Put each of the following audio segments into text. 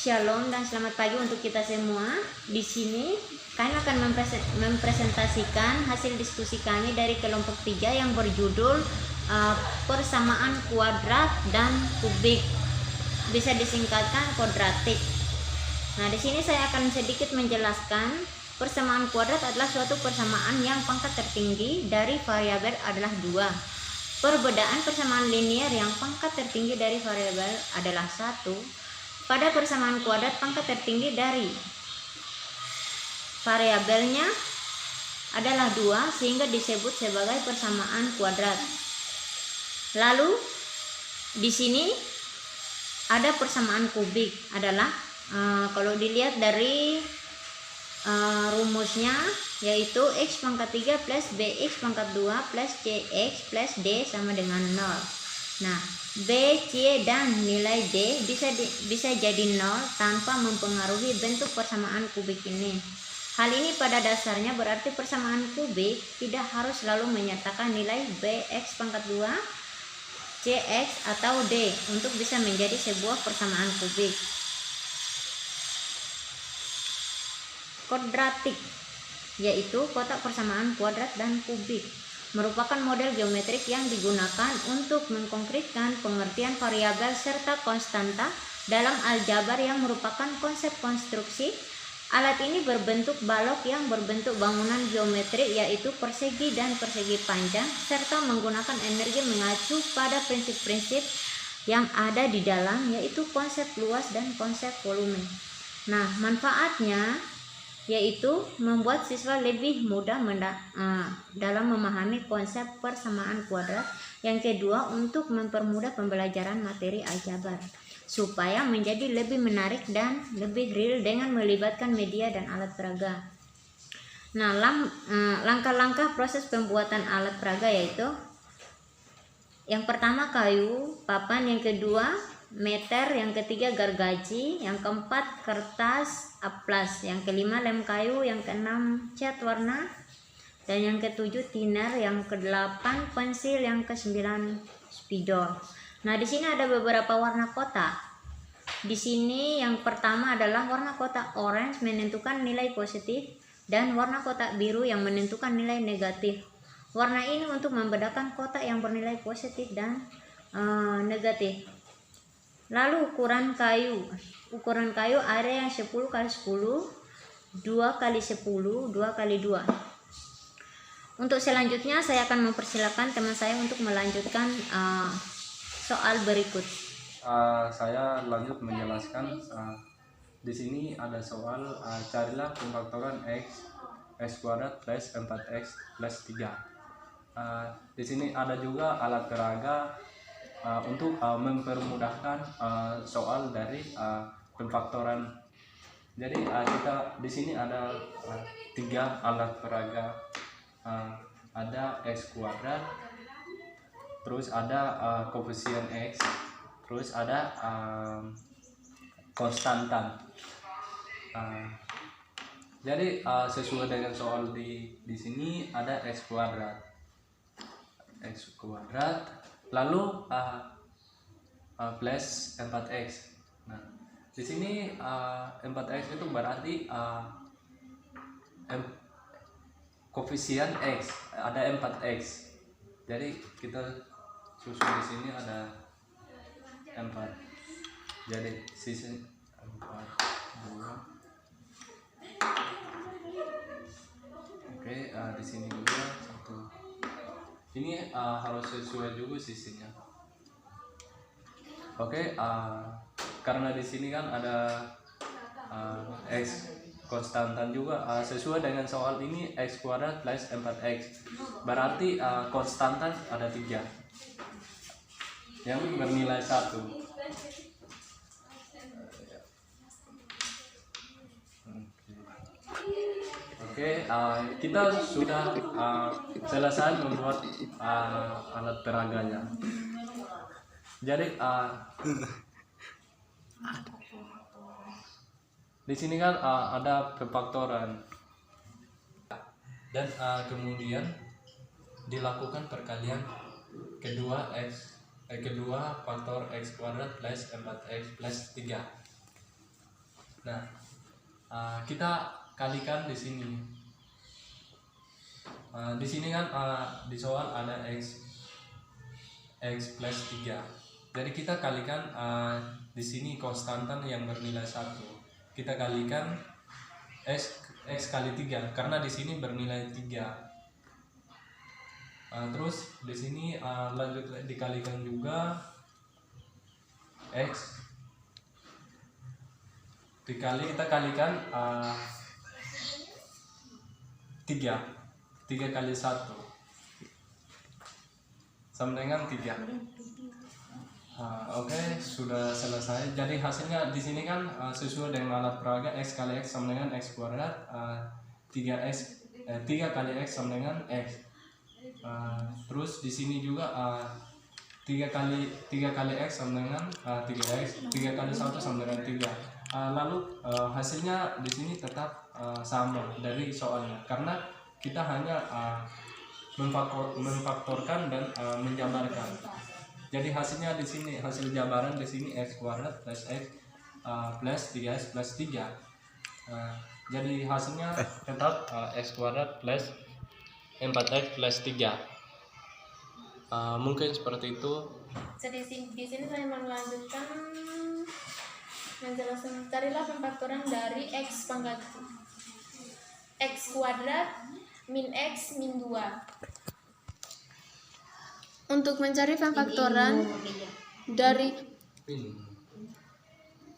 Shalom dan selamat pagi untuk kita semua. Di sini kami akan mempresentasikan hasil diskusi kami dari kelompok 3 yang berjudul persamaan kuadrat dan kubik. Bisa disingkatkan kuadratik. Nah, di sini saya akan sedikit menjelaskan persamaan kuadrat adalah suatu persamaan yang pangkat tertinggi dari variabel adalah 2. Perbedaan persamaan linear yang pangkat tertinggi dari variabel adalah 1. Pada persamaan kuadrat pangkat tertinggi dari variabelnya adalah 2 sehingga disebut sebagai persamaan kuadrat. Lalu di sini ada persamaan kubik adalah kalau dilihat dari rumusnya yaitu x pangkat 3 plus bx pangkat 2 plus cx plus d sama dengan 0. Nah, b, c, dan nilai d bisa jadi 0 tanpa mempengaruhi bentuk persamaan kubik ini. Hal ini pada dasarnya berarti persamaan kubik tidak harus selalu menyertakan nilai bx pangkat 2, cx atau d untuk bisa menjadi sebuah persamaan kubik. Kuadratik yaitu kotak persamaan kuadrat dan kubik merupakan model geometrik yang digunakan untuk mengkonkretkan pengertian variabel serta konstanta dalam aljabar yang merupakan konsep konstruksi. Alat ini berbentuk balok yang berbentuk bangunan geometrik yaitu persegi dan persegi panjang serta menggunakan energi mengacu pada prinsip-prinsip yang ada di dalam yaitu konsep luas dan konsep volume. Nah, manfaatnya yaitu membuat siswa lebih mudah dalam memahami konsep persamaan kuadrat. Yang kedua, untuk mempermudah pembelajaran materi aljabar supaya menjadi lebih menarik dan lebih real dengan melibatkan media dan alat peraga. Nah, langkah-langkah proses pembuatan alat peraga yaitu yang pertama kayu, papan, yang kedua meter, yang ketiga gergaji, yang keempat kertas amplas, yang kelima lem kayu, yang keenam cat warna, dan yang ketujuh thinner, yang kedelapan pensil, yang kesembilan spidol. Nah, di sini ada beberapa warna kotak. Di sini yang pertama adalah warna kotak orange menentukan nilai positif dan warna kotak biru yang menentukan nilai negatif. Warna ini untuk membedakan kotak yang bernilai positif dan negatif. Lalu ukuran kayu ada yang 10 x 10, 2 x 10, 2 x 2. Untuk selanjutnya saya akan mempersilakan teman saya untuk melanjutkan soal berikut. Saya lanjut menjelaskan. Di sini ada soal carilah pemfaktoran x kuadrat plus 4x plus 3. Di sini ada juga alat peraga untuk mempermudahkan soal dari pemfaktoran. Jadi kita di sini ada 3 alat peraga. Ada x kuadrat, terus ada koefisien x, terus ada konstantan. Jadi sesuai dengan soal di sini ada x kuadrat, lalu plus 4x. Nah, di sini 4x itu berarti koefisien x ada 4x. Jadi kita susun di sini ada 4. Jadi sisi 4 2. Oke, di sini juga 1. Ini harus sesuai juga sisinya. Oke, karena di sini kan ada x konstantan juga, sesuai dengan soal ini x kuadrat plus 4x. Berarti konstantan ada 3 yang bernilai 1. Oke, kita sudah selesai membuat alat peraganya. Jadi di sini kan ada pemfaktoran dan kemudian dilakukan perkalian kedua faktor x kuadrat plus 4x plus 3. Nah, kita kalikan di sini. Di sini kan di soal ada x plus 3. Jadi kita kalikan di sini konstantan yang bernilai 1. Kita kalikan x kali 3 karena di sini bernilai 3. Terus di sini lanjut dikalikan juga x kita kalikan 3 kali 1 sama dengan 3. Oke, sudah selesai. Jadi hasilnya di sini kan sesuai dengan alat peraga x kali x sama dengan x kuadrat, 3 kali x sama dengan x. Terus di sini juga 3 kali x sama dengan 3x, 3 kali 1 sama dengan 3. Lalu hasilnya di sini tetap sama dari soalnya karena kita hanya memfaktorkan dan menjabarkan. Jadi hasilnya di sini, hasil jabaran di sini x kuadrat plus x plus 3x plus 3. Jadi hasilnya tetap x kuadrat plus 4x plus 3. Mungkin seperti itu. Jadi di sini saya melanjutkan menjelaskan, carilah pemfaktoran dari x pangkat x kuadrat min x min 2. Untuk mencari pemfaktoran dari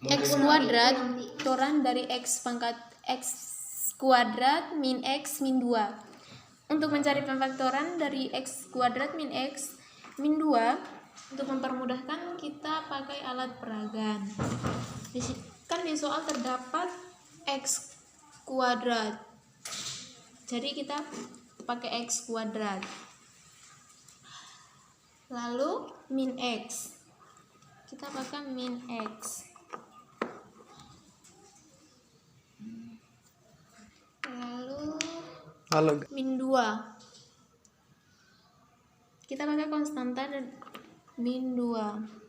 x kuadrat, pemfaktoran dari x pangkat x kuadrat min x min 2. Untuk mencari pemfaktoran dari x kuadrat min x min 2, untuk mempermudahkan kita pakai alat peragan. Kan di soal terdapat x kuadrat, jadi kita pakai x kuadrat. Lalu min x, kita pakai min x. Lalu min 2, kita pakai konstanta dan min 2.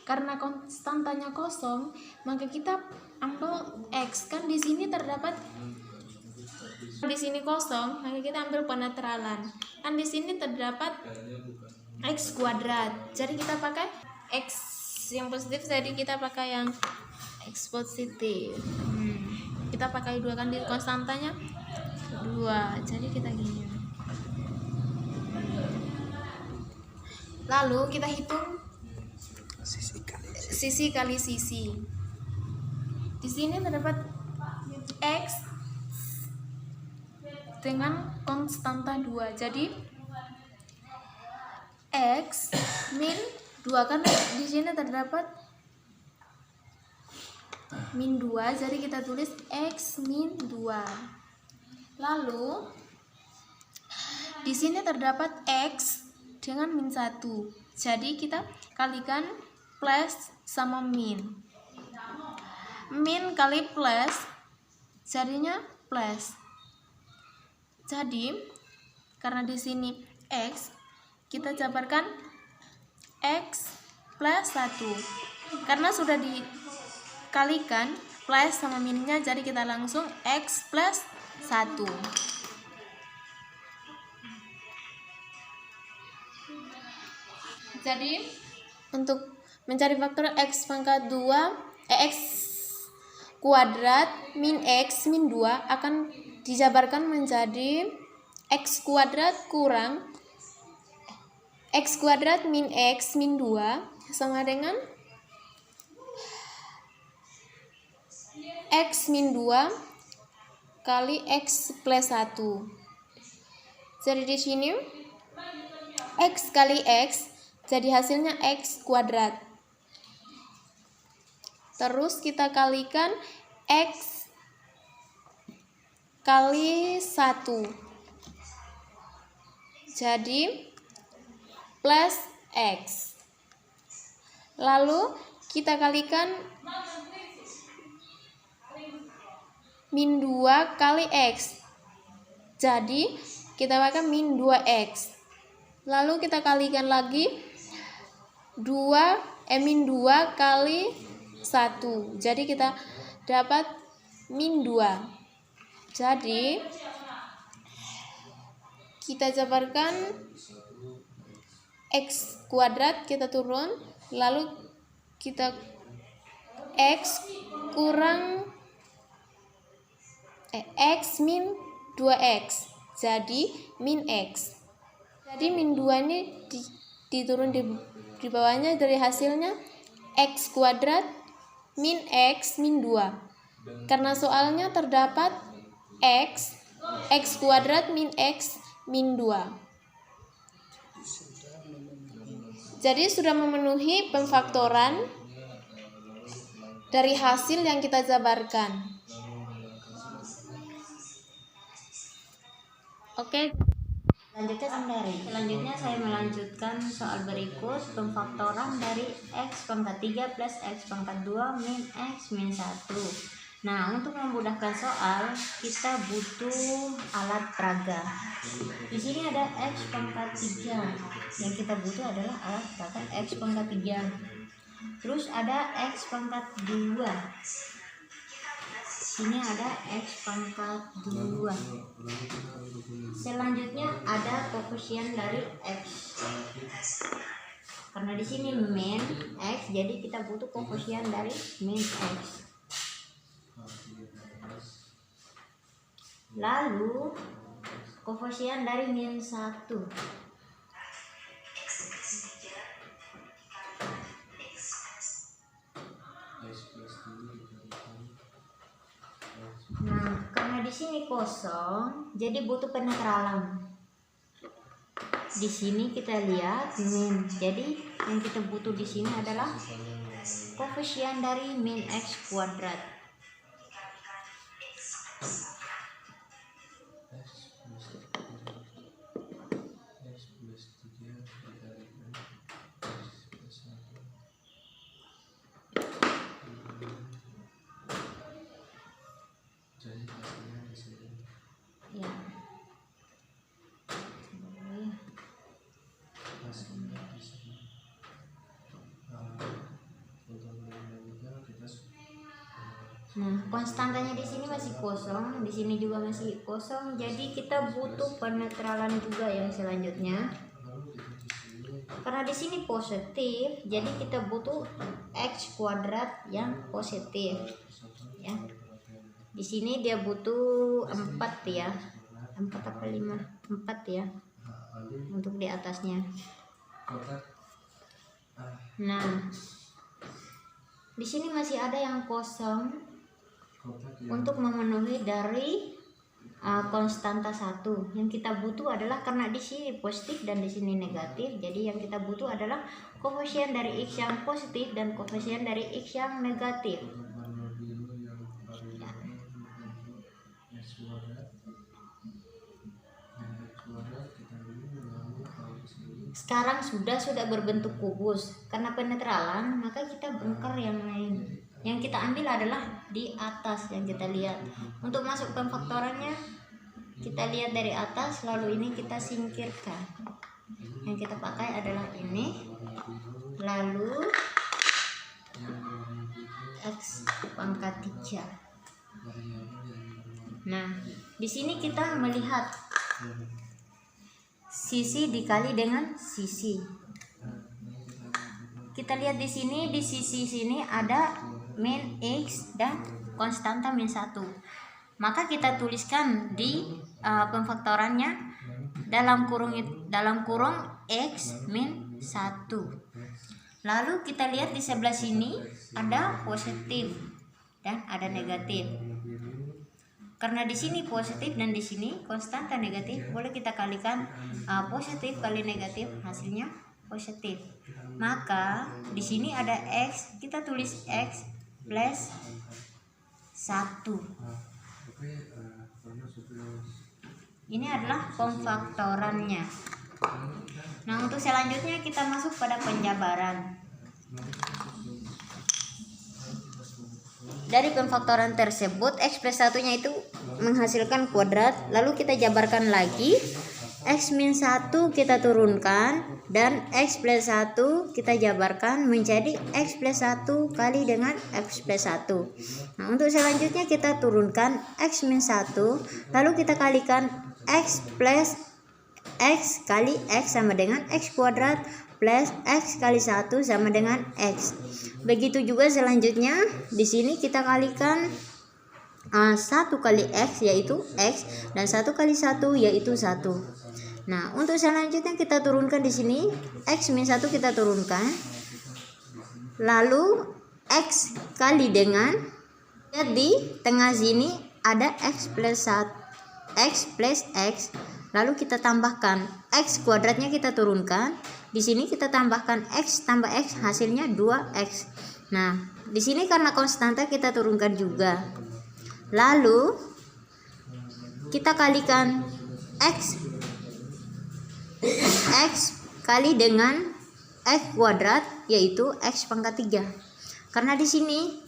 Karena konstantanya kosong, maka kita ambil x. Kan di sini terdapat, di sini kosong, maka kita ambil penetralan. Kan di sini terdapat x kuadrat, jadi kita pakai x yang positif, jadi kita pakai yang x positif. Kita pakai 2, kan di konstantanya 2, jadi kita gini. Lalu kita hitung sisi kali sisi. Di sini terdapat x dengan konstanta 2. Jadi x min 2, kan di sini terdapat min 2, jadi kita tulis x min 2. Lalu di sini terdapat x dengan min 1. Jadi kita kalikan plus sama min. Min kali plus jadinya plus. Jadi karena di sini x, kita jabarkan x plus 1. Karena sudah dikalikan plus sama minnya, jadi kita langsung x plus 1. Jadi untuk mencari faktor x pangkat 2, x kuadrat min x min 2 akan dijabarkan menjadi x kuadrat kurang x kuadrat min x min 2 sama dengan x min 2 kali x plus 1. Jadi di sini x kali x, jadi hasilnya x kuadrat. Terus kita kalikan x kali 1, jadi plus x. Lalu kita kalikan min 2 kali x, jadi kita pakai min 2x. Lalu kita kalikan lagi min 2 kali 1. Jadi kita dapat min 2. Jadi kita jabarkan x kuadrat, kita turun, lalu kita x kurang x min 2x, jadi min x. Jadi min 2 ini diturun di bawahnya, dari hasilnya x kuadrat min x min 2. Karena soalnya terdapat x kuadrat min x min 2. Jadi sudah memenuhi pemfaktoran dari hasil yang kita jabarkan. Oke. Selanjutnya saya melanjutkan soal berikut, pemfaktoran dari x pangkat 3 plus x pangkat 2 min x min 1. Nah, untuk memudahkan soal, kita butuh alat peraga. Di sini ada x pangkat 3. Yang kita butuh adalah alat peraga x pangkat 3. Terus ada x pangkat 2. Sini ada x pangkat 2. Selanjutnya ada koefisien dari x. Karena di sini min x, jadi kita butuh koefisien dari min x. Lalu koefisien dari min 1. Nah, karena di sini kosong, jadi butuh penetralan. Di sini kita lihat min. Jadi yang kita butuh di sini adalah koefisien dari min x kuadrat. Ya. Nah, konstantanya di sini masih kosong, di sini juga masih kosong. Jadi kita butuh penetralan juga yang selanjutnya. Karena di sini positif, jadi kita butuh x kuadrat yang positif. Ya. Di sini dia butuh 4 ya. 4 apa 5? 4 ya. Untuk di atasnya. Nah, di sini masih ada yang kosong untuk memenuhi dari konstanta 1. Yang kita butuh adalah, karena di sini positif dan di sini negatif, jadi yang kita butuh adalah koefisien dari x yang positif dan koefisien dari x yang negatif. Ya. Sekarang sudah berbentuk kubus. Karena penetralan, maka kita bongkar yang lain. Yang kita ambil adalah di atas yang kita lihat. Untuk masuk pemfaktorannya, kita lihat dari atas, lalu ini kita singkirkan. Yang kita pakai adalah ini, lalu x pangkat 3. Nah, di sini kita melihat sisi dikali dengan sisi. Kita lihat di sini, di sisi sini ada min x dan konstanta min 1. Maka kita tuliskan di pemfaktorannya dalam kurung x min 1. Lalu kita lihat di sebelah sini ada positif dan ada negatif. Karena di sini positif dan di sini konstanta negatif, boleh kita kalikan positif kali negatif, hasilnya positif. Maka di sini ada x, kita tulis x plus 1. Ini adalah pemfaktorannya. Nah, untuk selanjutnya kita masuk pada penjabaran. Dari pemfaktoran tersebut, x plus 1-nya itu menghasilkan kuadrat. Lalu kita jabarkan lagi X min 1 kita turunkan dan X plus 1 kita jabarkan menjadi X plus 1 kali dengan X plus 1. Nah, untuk selanjutnya kita turunkan X min 1, lalu kita kalikan X plus X kali X sama dengan X kuadrat plus X kali 1 sama dengan X. Begitu juga selanjutnya di sini kita kalikan 1 kali X yaitu X dan 1 kali 1 yaitu 1. Nah, untuk selanjutnya kita turunkan di sini X min 1 kita turunkan. Lalu X kali dengan, di tengah sini ada X plus 1, X plus X. Lalu kita tambahkan X kuadratnya kita turunkan. Di sini kita tambahkan X tambah X hasilnya 2X. Nah, di sini karena konstanta kita turunkan juga. Lalu kita kalikan X kali dengan X kuadrat yaitu X pangkat 3. Karena di sini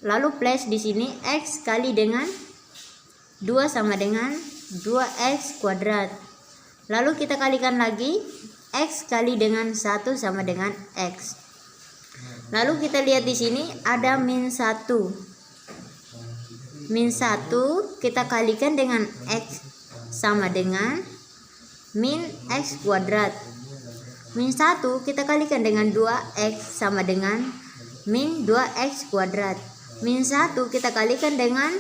lalu plus di sini X kali dengan 2 sama dengan 2X kuadrat. Lalu kita kalikan lagi X kali dengan 1 sama dengan X. Lalu kita lihat di sini ada min 1. Min 1 kita kalikan dengan X sama dengan min X kuadrat. Min 1 kita kalikan dengan 2X sama dengan min 2X kuadrat. Min 1 kita kalikan dengan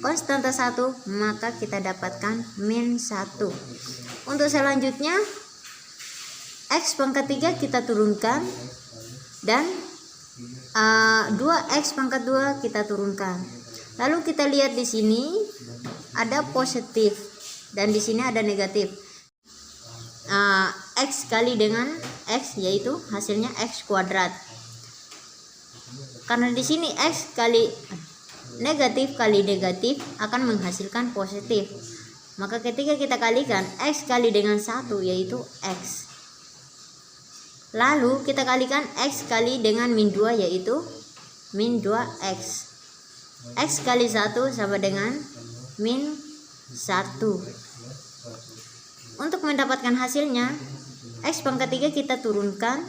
konstanta 1, maka kita dapatkan min 1. Untuk selanjutnya X pangkat 3 kita turunkan dan 2X pangkat 2 kita turunkan. Lalu kita lihat di sini ada positif dan di sini ada negatif. X kali dengan X yaitu hasilnya X kuadrat. Karena di sini X kali negatif kali negatif akan menghasilkan positif. Maka ketika kita kalikan X kali dengan 1 yaitu X. Lalu kita kalikan X kali dengan min 2 yaitu min 2X. X kali 1 sama dengan min 1. Untuk mendapatkan hasilnya X pangkat 3 kita turunkan.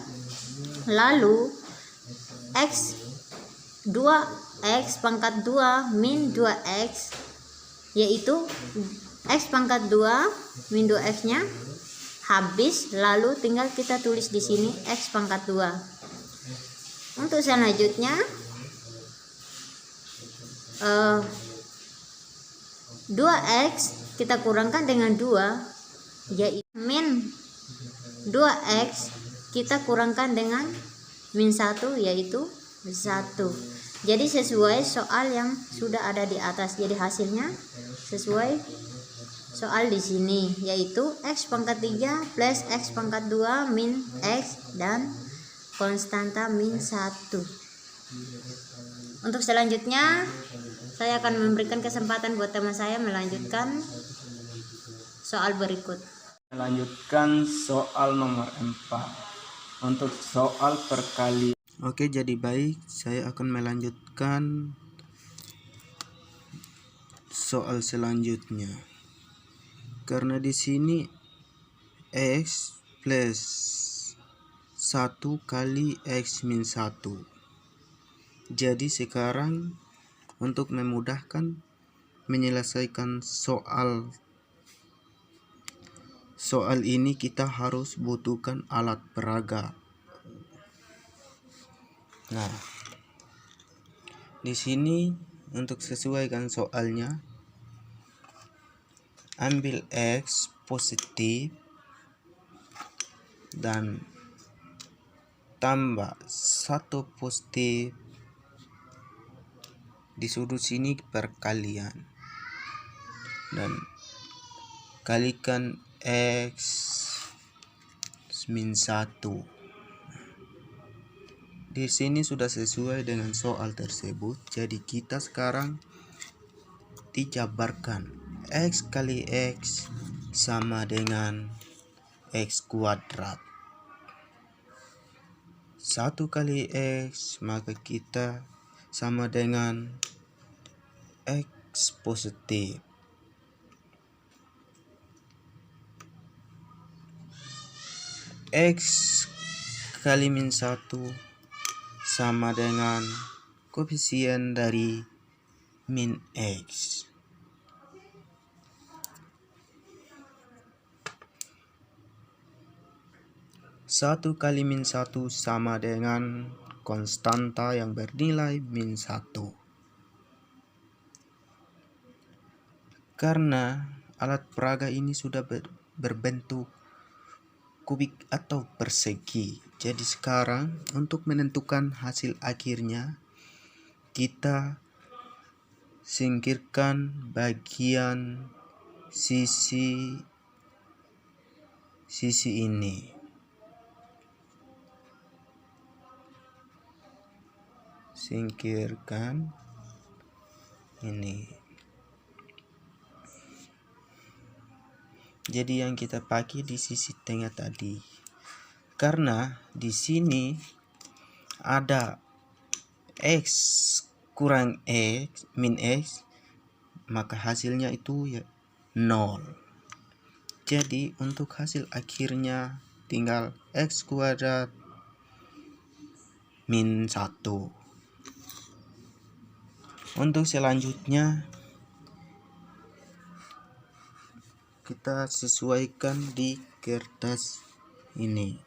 Lalu X pangkat 2 min 2X yaitu X pangkat 2 min 2X nya habis, lalu tinggal kita tulis di sini X pangkat 2. Untuk selanjutnya 2X kita kurangkan dengan 2 yaitu min 2X kita kurangkan dengan min 1 yaitu 1. Jadi sesuai soal yang sudah ada di atas. Jadi hasilnya sesuai soal di sini yaitu X pangkat 3 plus X pangkat 2 min X dan konstanta min 1. Untuk selanjutnya saya akan memberikan kesempatan buat teman saya melanjutkan soal berikut. Melanjutkan soal nomor 4 untuk soal perkalian. Oke, jadi baik, saya akan melanjutkan soal selanjutnya. Karena di sini X plus 1 kali X min 1. Jadi sekarang untuk memudahkan menyelesaikan soal ini kita harus butuhkan alat peraga. Nah, di sini untuk sesuaikan soalnya, ambil X positif dan tambah 1 positif di sudut sini perkalian dan kalikan X min 1. Di sini sudah sesuai dengan soal tersebut. Jadi kita sekarang dijabarkan X kali X sama dengan X kuadrat. 1 kali X maka kita sama dengan X positif. X kali min 1 sama dengan koefisien dari min X. Satu kali min 1 sama dengan konstanta yang bernilai min 1. Karena alat peraga ini sudah berbentuk kubik atau persegi, jadi sekarang untuk menentukan hasil akhirnya kita singkirkan bagian sisi ini. Singkirkan ini. Jadi yang kita pakai di sisi tengah tadi. Karena di sini ada X kurang X min X, maka hasilnya itu ya 0. Jadi untuk hasil akhirnya tinggal X kuadrat min 1. Untuk selanjutnya kita sesuaikan di kertas ini.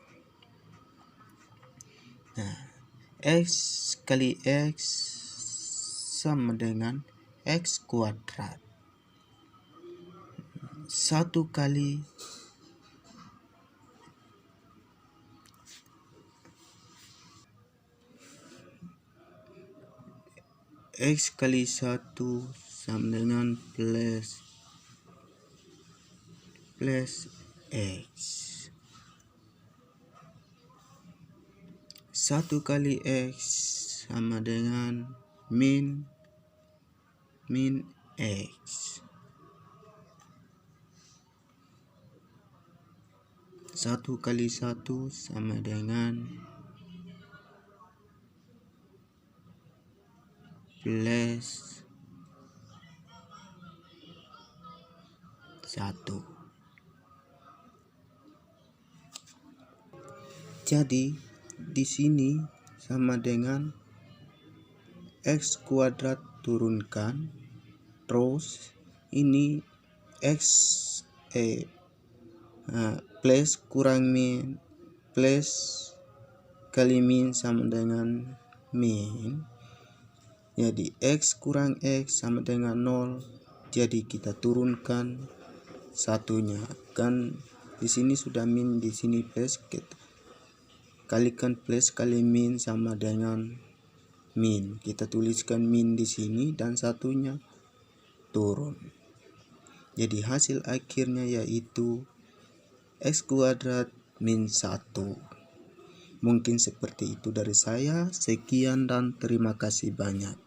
Nah, X kali X sama dengan X kuadrat. 1 kali X kali 1 sama dengan plus X. 1 kali X sama dengan min X. 1 kali 1 sama dengan plus 1. Jadi di sini sama dengan X kuadrat turunkan, terus ini X plus kurang min plus kali min sama dengan min. Jadi X kurang X sama dengan 0. Jadi kita turunkan satunya. Kan di sini sudah min, di sini plus, kita kalikan plus kali min sama dengan min. Kita tuliskan min di sini dan satunya turun. Jadi hasil akhirnya yaitu X kuadrat min 1. Mungkin seperti itu dari saya. Sekian dan terima kasih banyak.